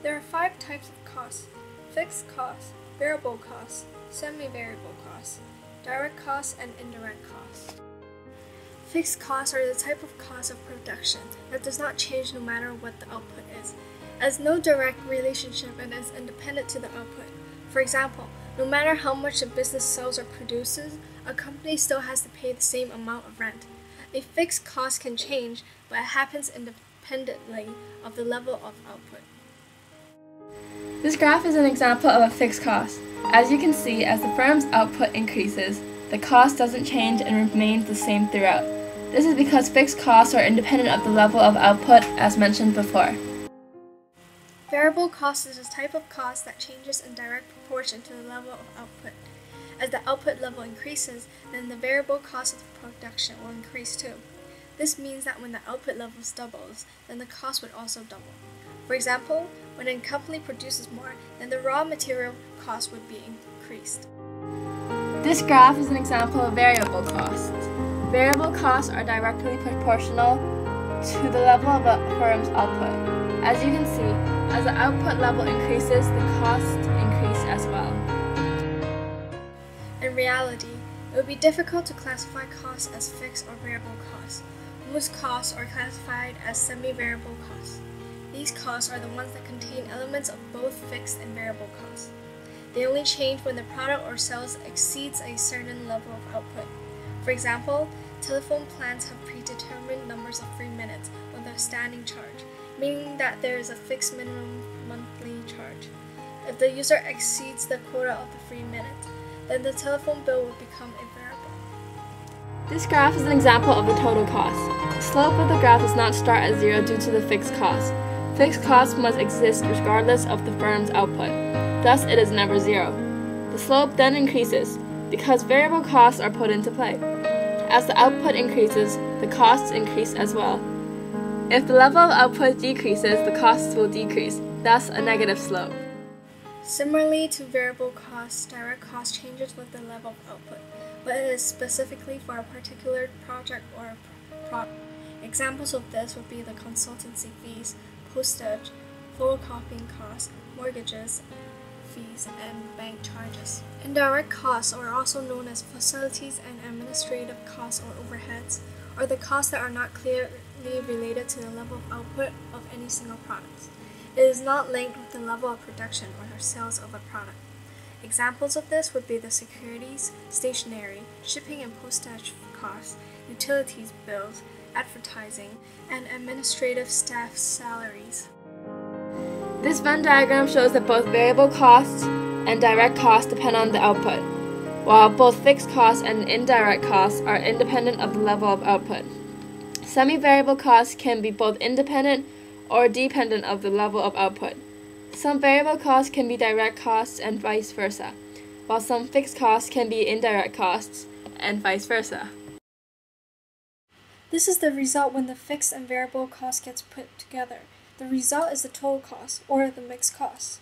There are 5 types of costs: fixed costs, variable costs, semi-variable costs, direct costs, and indirect costs. Fixed costs are the type of cost of production that does not change no matter what the output is, as no direct relationship and is independent to the output. For example, no matter how much a business sells or produces, a company still has to pay the same amount of rent. A fixed cost can change, but it happens independently of the level of output. This graph is an example of a fixed cost. As you can see, as the firm's output increases, the cost doesn't change and remains the same throughout. This is because fixed costs are independent of the level of output, as mentioned before. Variable cost is a type of cost that changes in direct proportion to the level of output. As the output level increases, then the variable cost of the production will increase too. This means that when the output level doubles, then the cost would also double. For example, when a company produces more, then the raw material cost would be increased. This graph is an example of variable costs. Variable costs are directly proportional to the level of a firm's output. As you can see, as the output level increases, the costs increase as well. In reality, it would be difficult to classify costs as fixed or variable costs. Most costs are classified as semi-variable costs. These costs are the ones that contain elements of both fixed and variable costs. They only change when the product or sales exceeds a certain level of output. For example, telephone plans have predetermined numbers of free minutes with a standing charge, meaning that there is a fixed minimum monthly charge. If the user exceeds the quota of the free minutes, then the telephone bill will become a variable. This graph is an example of the total cost. The slope of the graph does not start at 0 due to the fixed cost. Fixed costs must exist regardless of the firm's output. Thus, it is never 0. The slope then increases because variable costs are put into play. As the output increases, the costs increase as well. If the level of output decreases, the costs will decrease, thus a negative slope. Similarly to variable costs, direct cost changes with the level of output, but it is specifically for a particular project or product. Examples of this would be the consultancy fees, postage, photocopying costs, mortgages, fees, and bank charges. Indirect costs are also known as facilities and administrative costs or overheads, or the costs that are not clearly related to the level of output of any single product. It is not linked with the level of production or sales of a product. Examples of this would be the securities, stationery, shipping and postage costs, utilities bills, advertising, and administrative staff salaries. This Venn diagram shows that both variable costs and direct costs depend on the output, while both fixed costs and indirect costs are independent of the level of output. Semi-variable costs can be both independent or dependent of the level of output. Some variable costs can be direct costs and vice versa, while some fixed costs can be indirect costs and vice versa. This is the result when the fixed and variable cost gets put together. The result is the total cost, or the mixed cost.